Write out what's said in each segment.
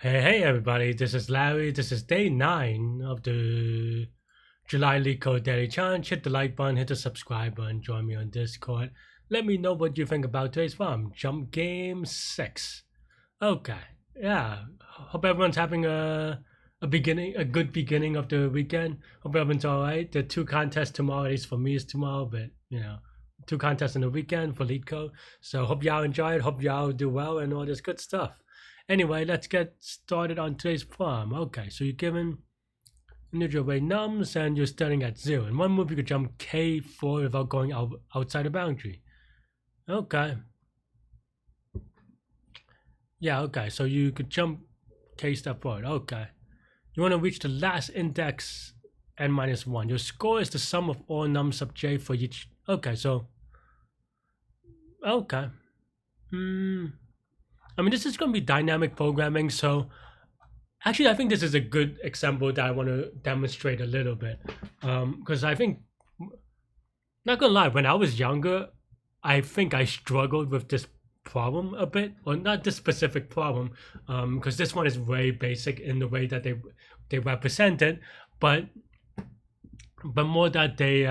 Hey everybody, this is Larry. This is day 9 of the July Leetcode Daily Challenge. Hit the like button, hit the subscribe button, join me on Discord. Let me know what you think about today's farm. Jump game 6. Okay, yeah. Hope everyone's having a good beginning of the weekend. Hope everyone's alright. The 2 contests tomorrow, at least for me is tomorrow, but 2 contests in the weekend for Leetcode. So hope y'all enjoy it, hope y'all do well and all this good stuff. Anyway, let's get started on today's farm. Okay, so you're given interviewee nums and you're starting at 0. In one move, you could jump K4 without going outside the boundary. Okay. Yeah, okay, so you could jump K step forward. Okay. You want to reach the last index n-1. Your score is the sum of all nums sub j for each. Okay, so. Okay. I mean, this is going to be dynamic programming, so actually I think this is a good example that I want to demonstrate a little bit, because I think, not gonna lie, when I was younger, I think I struggled with this problem a bit, or not this specific problem, because this one is very basic in the way that they represent it, but more that they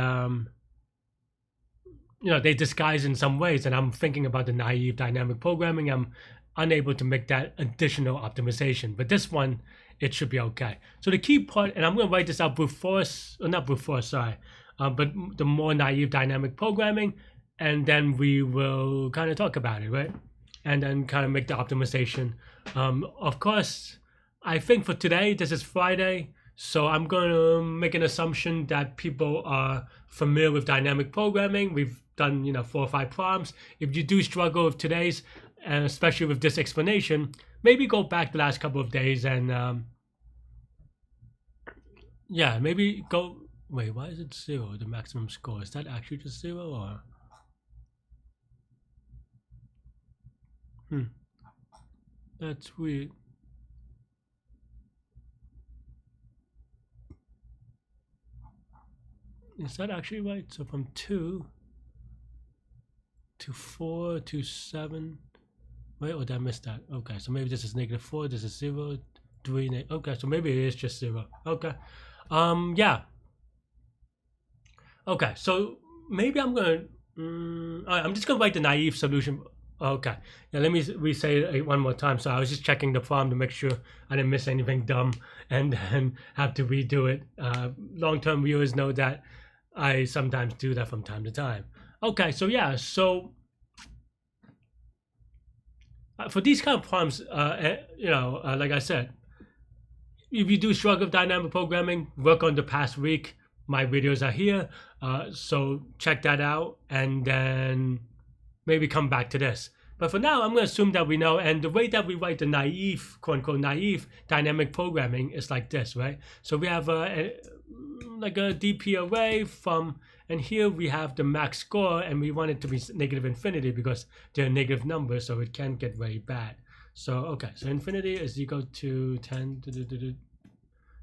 they disguise in some ways, and I'm thinking about the naive dynamic programming. I'm unable to make that additional optimization, but this one, it should be okay. So the key part, and I'm going to write this out brute force, or not brute force, sorry, but the more naive dynamic programming, and then we will kind of talk about it, right? And then kind of make the optimization. Of course, I think for today, this is Friday, so I'm going to make an assumption that people are familiar with dynamic programming. We've done 4 or 5 problems. If you do struggle with today's, and especially with this explanation, maybe go back the last couple of days and yeah, maybe go. Wait, why is it 0? The maximum score, is that actually just 0 or? That's weird. Is that actually right? So from 2 to 4 to 7. Wait, oh, did I miss that? Okay, so maybe this is -4, this is 0, 3, okay, so maybe it is just 0. Okay. Yeah. Okay, so maybe I'm gonna I'm just gonna write the naive solution. Okay. Yeah, let me re-say it one more time. So I was just checking the problem to make sure I didn't miss anything dumb and then have to redo it. Long-term viewers know that I sometimes do that from time to time. Okay, so yeah, so for these kind of problems, like I said, if you do struggle with dynamic programming, work on the past week. My videos are here, so check that out, and then maybe come back to this. But for now, I'm going to assume that we know, and the way that we write the naive, quote-unquote, naive dynamic programming is like this, right? So we have like a DP array from, and here we have the max score, and we want it to be negative infinity because they're negative numbers, so it can get very bad. So, okay, so infinity is equal to 10,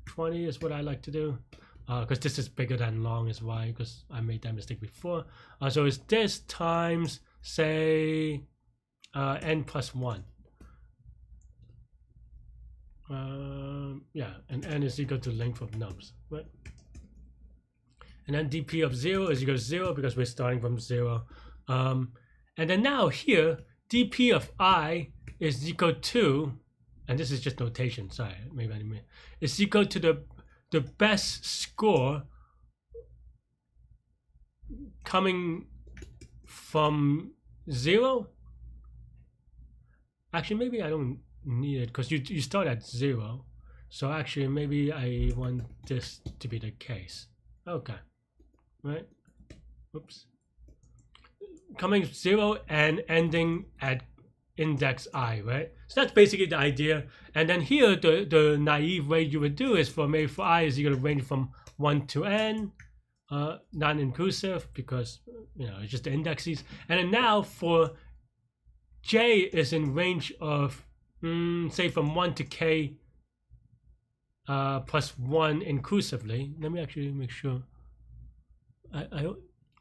20 is what I like to do, because this is bigger than long is why, because I made that mistake before. So it's this times, say, n plus 1. Yeah, and n is equal to length of nums, right? And then dp of 0 is equal to 0 because we're starting from 0. And then now here, dp of I is equal to, and this is just notation, sorry, maybe I didn't mean, it's equal to the best score coming from 0. Actually, maybe I don't need it because you start at 0. So actually, maybe I want this to be the case. Okay, right? Oops. Coming 0 and ending at index I, right? So that's basically the idea. And then here, the naive way you would do is for maybe for I is equal to range from 1 to n, non-inclusive because it's just the indexes. And then now for j is in range of say from 1 to k plus 1 inclusively. Let me actually make sure.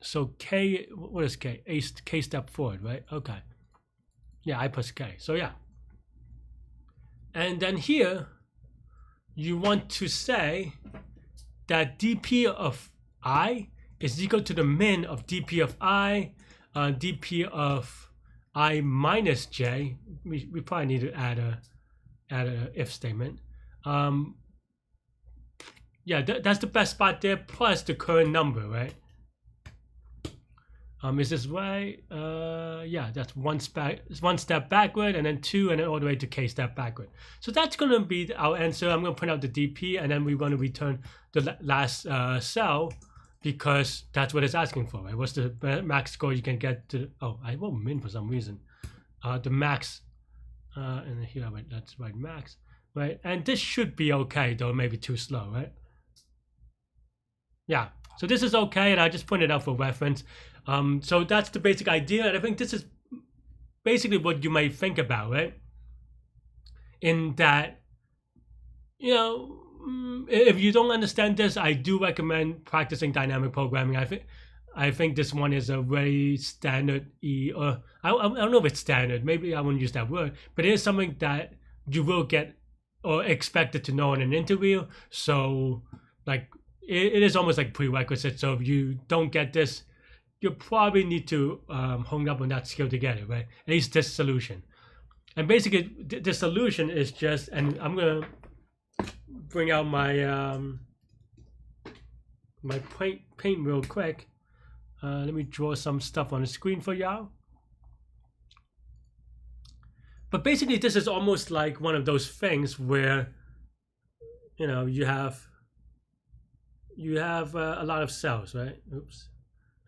So k, what is k? K step forward, right? Okay. Yeah, I plus k. So yeah. And then here, you want to say that dp of I is equal to the min of dp of I, dp of I minus j. We probably need to add a if statement. Yeah, that's the best spot there, plus the current number, right? Is this right? Yeah, that's one step backward, and then 2, and then all the way to k step backward. So that's going to be our answer. I'm going to print out the dp, and then we're going to return the last cell, because that's what it's asking for, right? What's the max score you can get to? Oh, I wrote min for some reason. The max, and here let's write max, right? And this should be okay, though maybe too slow, right? Yeah. So this is okay, and I just pointed out for reference. So that's the basic idea, and I think this is basically what you might think about, right? In that, you know, if you don't understand this, I do recommend practicing dynamic programming. I think this one is a very standard or I don't know if it's standard. Maybe I wouldn't use that word, but it is something that you will get or expected to know in an interview. So, like, it is almost like prerequisite. So if you don't get this, you probably need to hone up on that skill to get it, right? At least this solution. And basically, the solution is just, and I'm gonna bring out my my paint real quick. Let me draw some stuff on the screen for y'all. But basically, this is almost like one of those things where, you know, you have a lot of cells, right? Oops.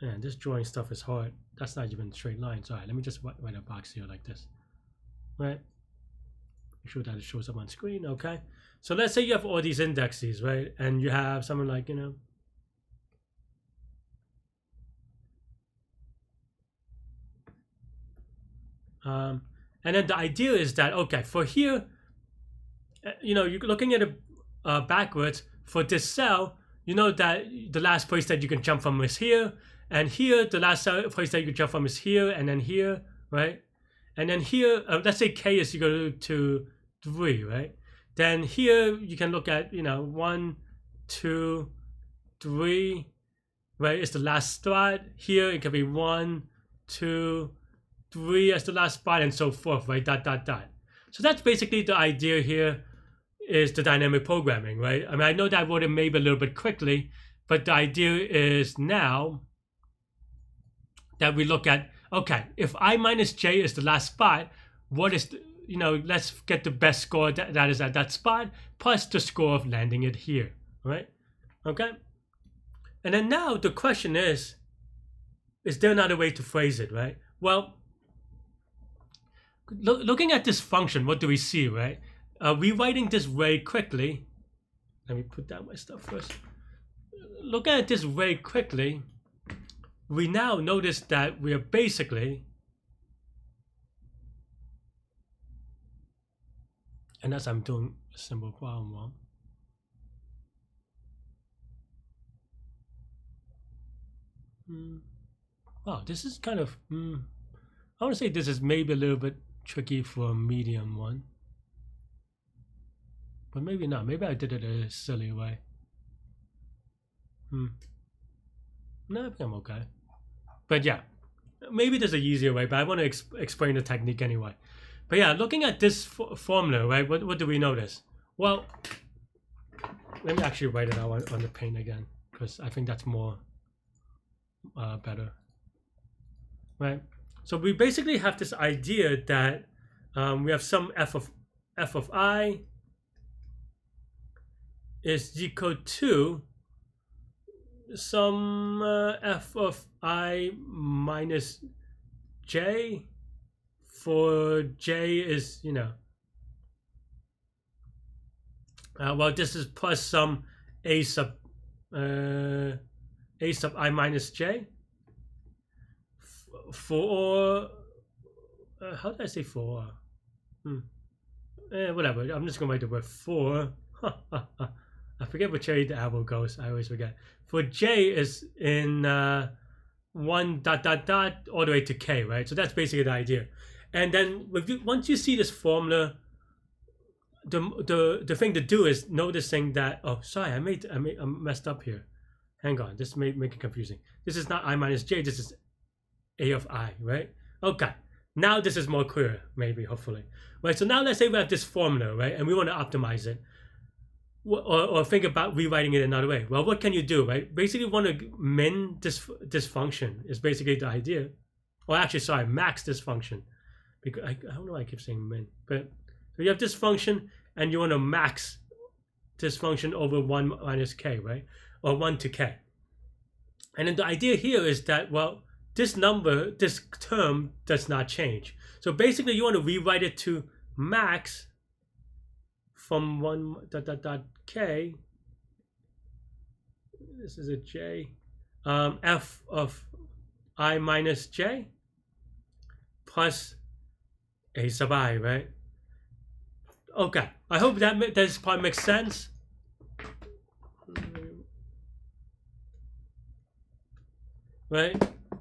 Man, this drawing stuff is hard. That's not even straight lines. All right, let me just write a box here like this, right? Make sure that it shows up on screen, okay? So let's say you have all these indexes, right? And you have something like, you know, and then the idea is that, okay, for here, you know, you're looking at it backwards. For this cell, you know that the last place that you can jump from is here, and here the last place that you can jump from is here, and then here, right? And then here, let's say k is equal to 3, right? Then here you can look at, you know, 1, 2, 3, right? It's the last spot. Here it can be 1, 2, 3 as the last spot, and so forth, right? Dot, dot, dot. So that's basically the idea here, is the dynamic programming, right? I mean, I know that I wrote it maybe a little bit quickly, but the idea is now that we look at, okay, if I minus j is the last spot, what is the, you know, let's get the best score that is at that spot, plus the score of landing it here, right? Okay? And then now the question is there another way to phrase it, right? Well, looking at this function, what do we see, right? Rewriting this very quickly. Let me put down my stuff first. Looking at this very quickly, we now notice that we are basically, unless I'm doing a simple problem wrong. Wow, this is kind of, I want to say this is maybe a little bit tricky for a medium one. But maybe not. Maybe I did it a silly way. No, I think I'm okay. But yeah, maybe there's an easier way, but I want to explain the technique anyway. But yeah, looking at this formula, right, what do we notice? Well, let me actually write it out on the paint again, because I think that's more better. Right? So we basically have this idea that we have some f of I is equal to some f of I minus j, for j is, you know, well, this is plus some a sub I minus j for how did I say for? Whatever, I'm just gonna write the word for. I forget which way the arrow goes. I always forget. For j is in 1 dot dot dot all the way to k, right? So that's basically the idea. And then once you see this formula, the thing to do is noticing that, oh sorry, I messed up here. Hang on, this may make it confusing. This is not I minus j, this is a of I, right? Okay, now this is more clear, maybe, hopefully. Right, so now let's say we have this formula, right? And we want to optimize it. Or think about rewriting it another way. Well, what can you do, right? Basically, you want to min this function is basically the idea. Or actually, sorry, max this function. Because I don't know why I keep saying min. But so you have this function, and you want to max this function over 1 minus k, right? Or 1 to k. And then the idea here is that, well, this number, this term does not change. So basically, you want to rewrite it to max from 1 dot k. This is a j. F of I minus j plus a sub I, right? Okay, I hope that this part makes sense. Right?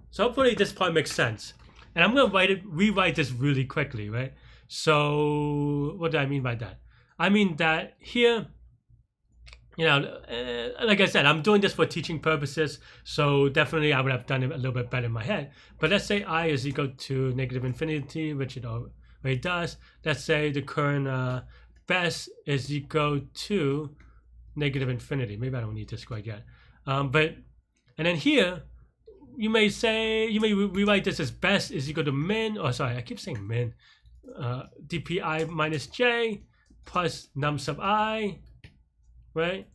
So hopefully this part makes sense. And I'm going to rewrite this really quickly, right? So what do I mean by that? I mean that here, you know, like I said, I'm doing this for teaching purposes. So definitely I would have done it a little bit better in my head. But let's say I is equal to negative infinity, which it already does. Let's say the current best is equal to negative infinity. Maybe I don't need this quite yet. And then here, you may rewrite this as best is equal to min, or sorry, I keep saying min, dpi minus j plus num sub I, right?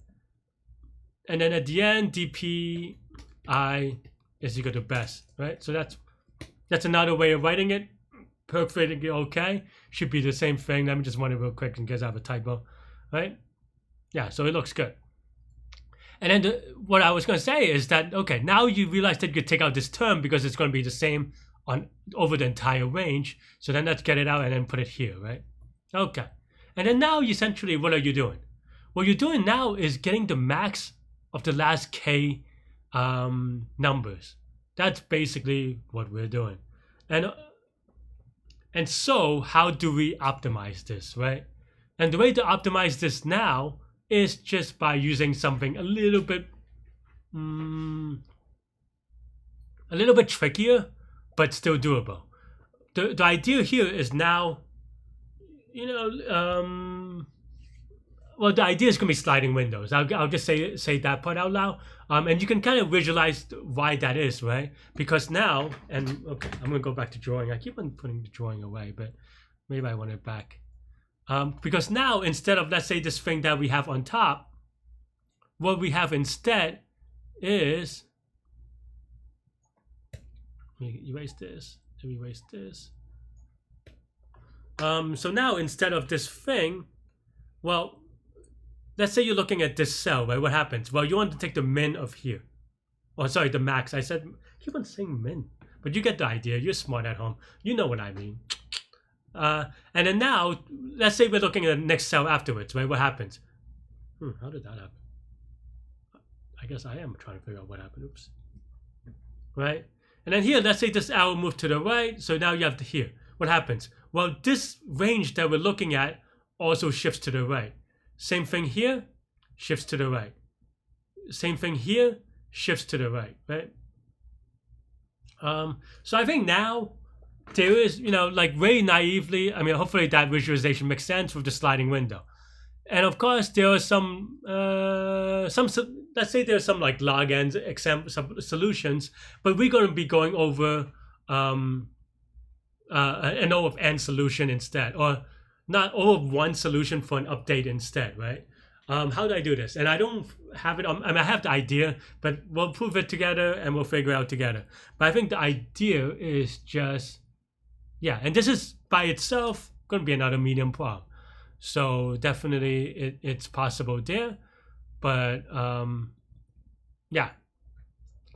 And then at the end, dpi is equal to best, right? So that's another way of writing it. Perfectly okay. Should be the same thing. Let me just run it real quick in case I have a typo, right? Yeah, so it looks good. And then what I was going to say is that, okay, now you realize that you could take out this term because it's going to be the same over the entire range. So then let's get it out and then put it here, right? Okay. And then now essentially, what are you doing? What you're doing now is getting the max of the last k numbers. That's basically what we're doing. And so how do we optimize this, right? And the way to optimize this now is just by using something a little bit trickier, but still doable. The idea here is now, you know, well, the idea is going to be sliding windows. I'll just say that part out loud, and you can kind of visualize why that is, right? Because now, and okay, I'm going to go back to drawing. I keep on putting the drawing away, but maybe I want it back. Because now, instead of, let's say, this thing that we have on top, what we have instead is, let me erase this, so now, instead of this thing, well, let's say you're looking at this cell, right? What happens? Well, you want to take the min of here. Oh, sorry, the max. I keep on saying min, but you get the idea. You're smart at home. You know what I mean. And then now, let's say we're looking at the next cell afterwards, right? What happens? How did that happen? I guess I am trying to figure out what happened. Oops. Right? And then here, let's say this arrow moved to the right. So now you have to here. What happens? Well, this range that we're looking at also shifts to the right. Same thing here, shifts to the right. Same thing here, shifts to the right, right? So I think now, there is, you know, like very naively, I mean, hopefully that visualization makes sense with the sliding window. And of course, there are some let's say there's some like log n solutions, but we're going to be going over an O of n solution instead, or not O of one solution for an update instead, right? How do I do this? And I don't have it on, I mean, I have the idea, but we'll prove it together and we'll figure it out together. But I think the idea is just, yeah, and this is by itself going to be another medium problem. So definitely it's possible there, but yeah.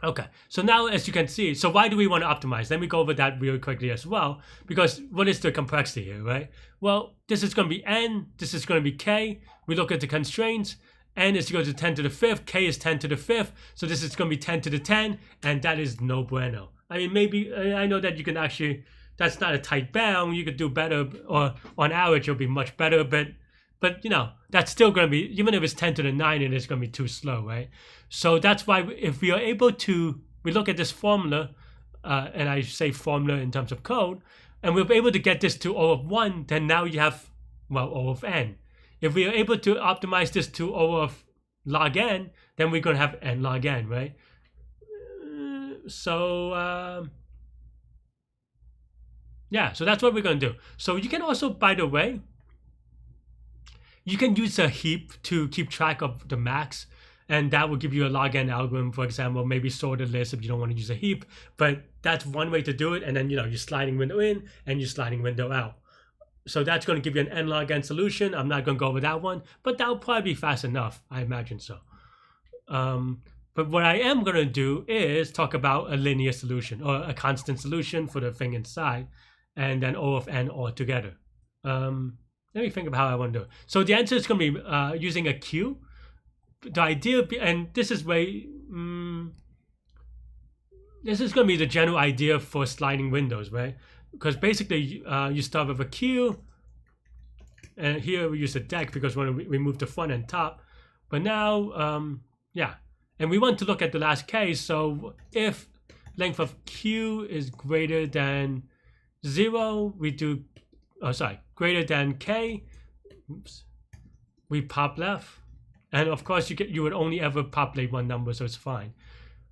Okay, so now as you can see, so why do we want to optimize? Let me go over that really quickly as well, because what is the complexity here, right? Well, this is going to be n, this is going to be k. We look at the constraints, n is equal to 10 to the 5th, k is 10 to the 5th, so this is going to be 10 to the 10, and that is no bueno. I mean, maybe, I know that you can actually, that's not a tight bound, you could do better, or on average it'll be much better, but but you know, that's still going to be, even if it's 10 to the 9, it is going to be too slow, right? So that's why if we are able to, we look at this formula, and I say formula in terms of code, and we're able to get this to O of 1, then now you have, well, O of n. If we are able to optimize this to O of log n, then we're going to have n log n, right? Yeah, so that's what we're going to do. So you can also, by the way, you can use a heap to keep track of the max, and that will give you a log n algorithm, for example, maybe sort a list if you don't want to use a heap, but that's one way to do it. And then, you know, you're sliding window in and you're sliding window out. So that's going to give you an n log n solution. I'm not going to go over that one, but that'll probably be fast enough. I imagine so. But what I am going to do is talk about a linear solution or a constant solution for the thing inside, and then O of n altogether. Let me think about how I want to do it. So the answer is going to be using a queue. The idea, and this is way, this is going to be the general idea for sliding windows, right? Because basically you start with a queue, and here we use a deck because we want to remove the front and top. But now, yeah, and we want to look at the last case. So if length of queue is greater than 0, we do, greater than k, oops, we pop left. And of course, you would only ever populate one number, so it's fine.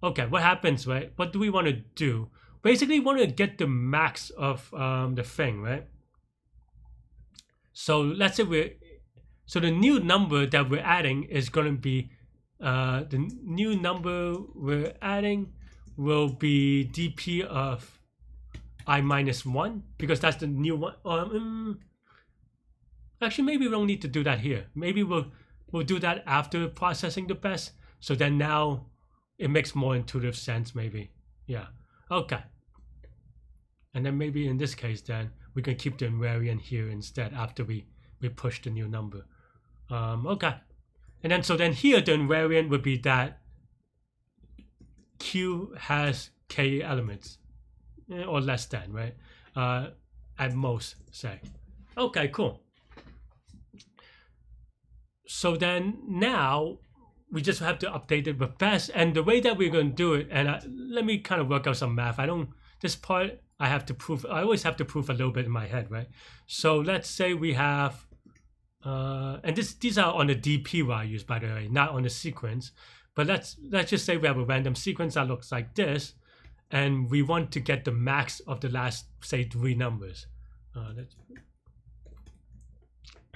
Okay, what happens, right? What do we want to do? Basically, we want to get the max of the thing, right? So let's say so the new number that we're adding is going to be, the new number we're adding will be dp of I minus 1, because that's the new one. Actually, maybe we don't need to do that here. Maybe we'll do that after processing the best. So then now it makes more intuitive sense, maybe. Yeah. Okay. And then maybe in this case, then we can keep the invariant here instead after we push the new number. Okay. And then so then here the invariant would be that Q has k elements, or less than, right? At most, say. Okay, cool. So then now we just have to update it with best, and the way that we're going to do it, and let me kind of work out some math. This part I have to prove. I always have to prove a little bit in my head, right? So let's say we have, and these are on the DP values, by the way, not on the sequence. But let's just say we have a random sequence that looks like this, and we want to get the max of the last, say, 3 numbers.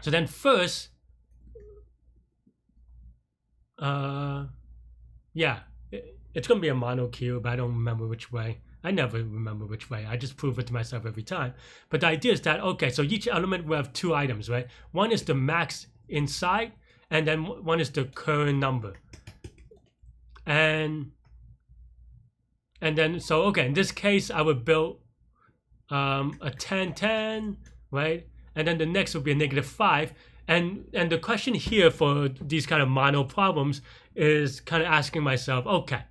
So then first, yeah, it's going to be a mono cube. I don't remember which way. I never remember which way. I just prove it to myself every time. But the idea is that, okay, so each element will have 2 items, right? One is the max inside, and then one is the current number. And then, so, okay, in this case, I would build a 10, 10, right? And then the next would be a -5. And the question here for these kind of mono problems is kind of asking myself, okay,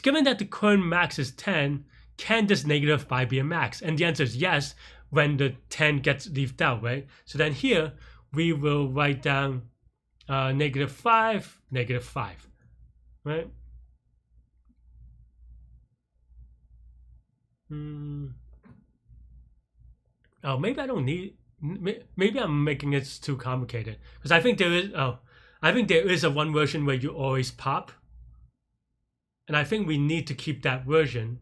given that the current max is 10, can this -5 be a max? And the answer is yes, when the 10 gets left out, right? So then here, we will write down -5, -5, right? Oh, maybe I don't need, maybe I'm making it too complicated, because I think there is a one version where you always pop, and I think we need to keep that version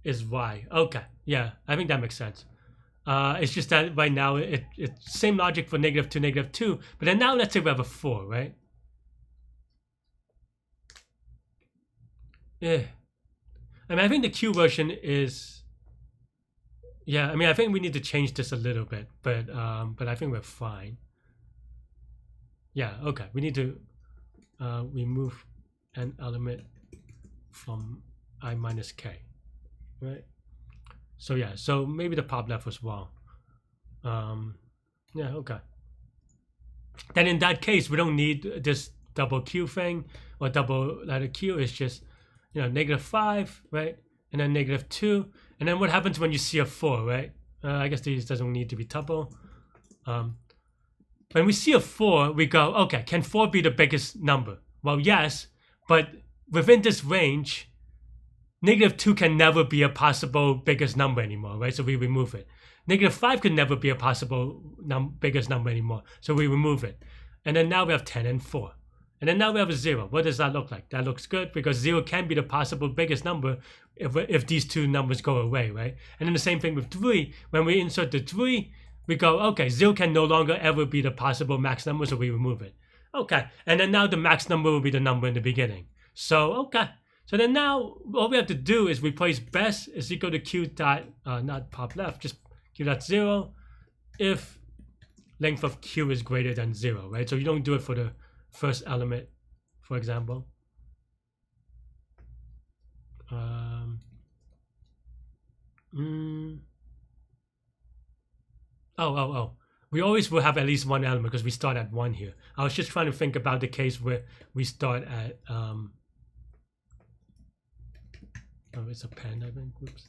is Y. Okay, yeah, I think that makes sense. It's just that right now it's same logic for -2, -2, but then now let's say we have a 4, right? Yeah, I mean, I think the Q version is, yeah, I mean, I think we need to change this a little bit, but I think we're fine. Yeah, okay, we need to remove an element from I minus k, right? So yeah, so maybe the pop left was wrong. Yeah, okay. Then in that case, we don't need this double Q thing or double letter Q. It's just, you know, -5, right? And then -2. And then what happens when you see a 4, right? I guess these doesn't need to be tuple. when we see a 4, we go, okay, can 4 be the biggest number? Well, yes, but within this range, -2 can never be a possible biggest number anymore, right? So we remove it. -5 could never be a possible biggest number anymore, so we remove it. And then now we have 10 and 4. And then now we have a 0. What does that look like? That looks good because 0 can be the possible biggest number if these two numbers go away, right? And then the same thing with 3. When we insert the 3, we go, okay, 0 can no longer ever be the possible max number, so we remove it. Okay, and then now the max number will be the number in the beginning. So, okay. So then now, all we have to do is replace best is equal to q dot, not pop left, just q dot 0 if length of q is greater than 0, right? So you don't do it for the first element, for example. We always will have at least one element because we start at 1 here. I was just trying to think about the case where we start at it's a pen, I think. Oops.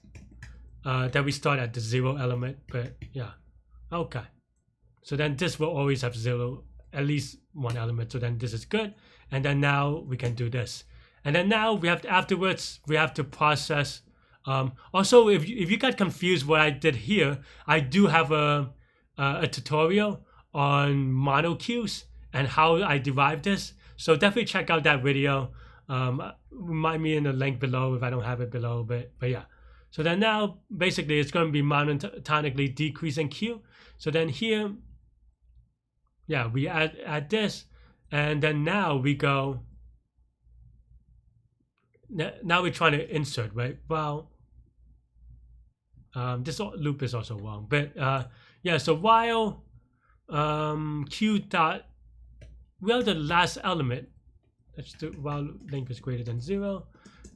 That we start at the 0 element, but yeah. Okay. So then this will always have 0, at least one element. So then this is good. And then now we can do this. And then now we have to, afterwards, we have to process. Also, if you got confused what I did here, I do have a tutorial on monoQs and how I derived this. So definitely check out that video. Remind me in the link below if I don't have it below, but yeah. So then now basically it's going to be monotonically decreasing Q. So then here, yeah, we add this, and then now we go. Now we're trying to insert, right? Well, this loop is also wrong, but yeah. So while Q dot, well, the last element. Let's do while length is greater than 0,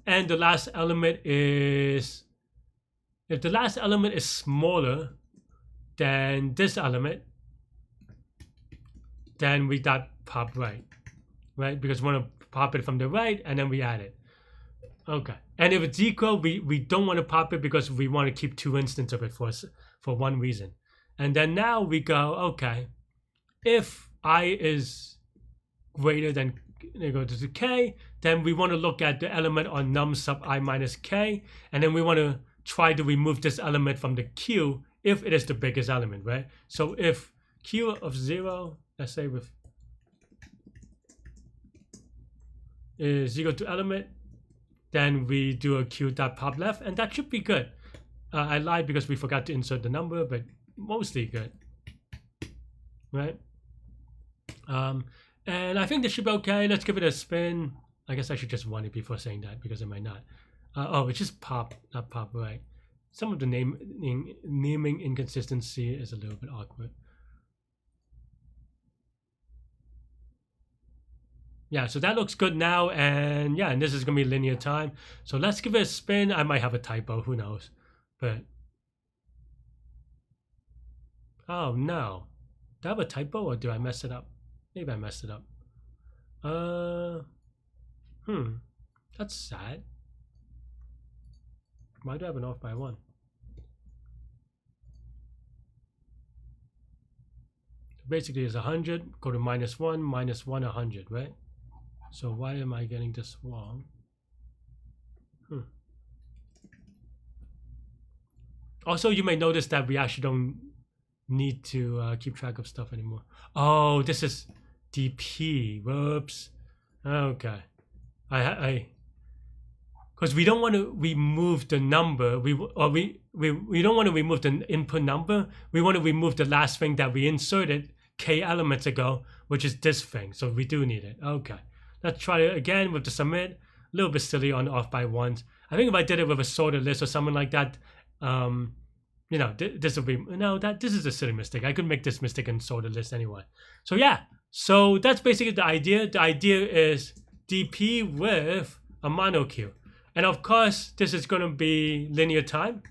and the last element is, if the last element is smaller than this element, then we dot pop right, because we want to pop it from the right and then we add it. Okay, and if it's equal, we don't want to pop it because we want to keep 2 instances of it for one reason. And then now we go, okay, if I is greater than equal to k, then we want to look at the element on num sub I minus k, and then we want to try to remove this element from the q if it is the biggest element, right? So if q of 0, let's say with is equal to element, then we do a q dot pop left, and that should be good. I lied because we forgot to insert the number, but mostly good, right? And I think this should be okay. Let's give it a spin. I guess I should just run it before saying that because it might not. Oh, it's just pop, not pop right. Some of the naming inconsistency is a little bit awkward. Yeah, so that looks good now, and yeah, and this is gonna be linear time. So let's give it a spin. I might have a typo, who knows? But oh no, do I have a typo or do I mess it up? Maybe I messed it up. That's sad. Why do I have an off by 1? Basically, it's 100. Go to -1, -1, 100, right? So why am I getting this wrong? Also, you may notice that we actually don't need to keep track of stuff anymore. Oh, this is DP. Whoops. Okay. Because we don't want to remove the number. We don't want to remove the input number. We want to remove the last thing that we inserted k elements ago, which is this thing. So we do need it. Okay. Let's try it again with the submit. A little bit silly on off by 1s. I think if I did it with a sorted list or something like that, you know, this would be, no, this is a silly mistake. I could make this mistake and sort the list anyway. So yeah, so that's basically the idea. The idea is DP with a monoQ. And of course, this is going to be linear time.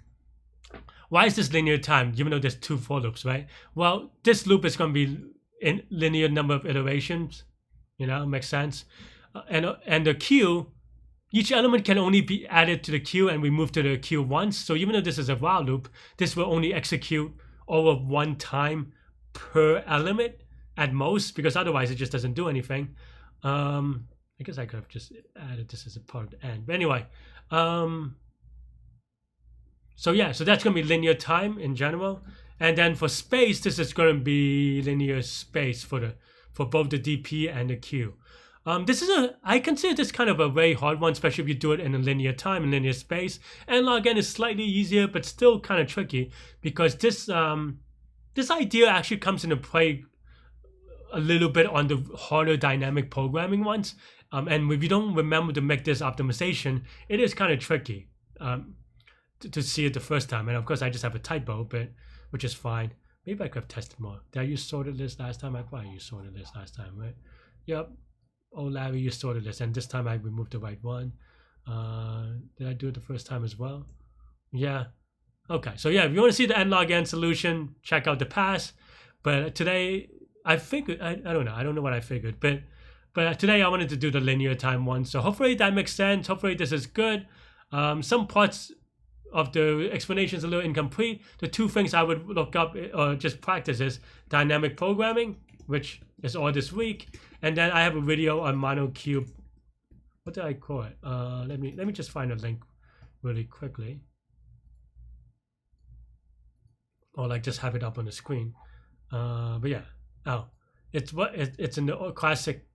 Why is this linear time, even though there's 2 for loops, right? Well, this loop is going to be in linear number of iterations. You know, makes sense. And the queue, each element can only be added to the queue and we move to the queue once. So even though this is a while loop, this will only execute over 1 time per element. at most, because otherwise it just doesn't do anything. I guess I could have just added this as a part of the end. But anyway, so yeah, so that's going to be linear time in general. And then for space, this is going to be linear space for both the DP and the Q. I consider this kind of a very hard one, especially if you do it in a linear time and linear space. And log n is slightly easier, but still kind of tricky, because this idea actually comes into play a little bit on the harder dynamic programming ones. And if you don't remember to make this optimization, it is kind of tricky to see it the first time. And of course, I just have a typo, but which is fine. Maybe I could have tested more. Did I use sorted list last time? I probably used sorted list last time, right? Yep. Oh, Larry, you sorted list, and this time I removed the right one. Did I do it the first time as well? Yeah. Okay. So yeah, if you want to see the n log n solution, check out the pass. But today, I figured I don't know. I don't know what I figured, but today I wanted to do the linear time one. So hopefully that makes sense. Hopefully this is good. Some parts of the explanation is a little incomplete. The two things I would look up or just practice is dynamic programming, which is all this week, and then I have a video on monocube. What did I call it? Let me just find a link really quickly, or like just have it up on the screen. But yeah, it's in the classic.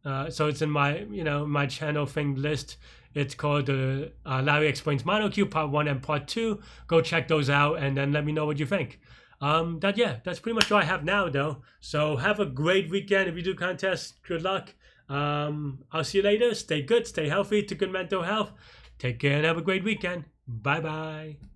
So it's in my my channel thing list. It's called the Larry Explains Monocube Part 1 and Part 2. Go check those out and then let me know what you think. That's pretty much all I have now though. So have a great weekend. If you do contests, good luck. I'll see you later. Stay good, stay healthy, to good mental health. Take care and have a great weekend. Bye bye.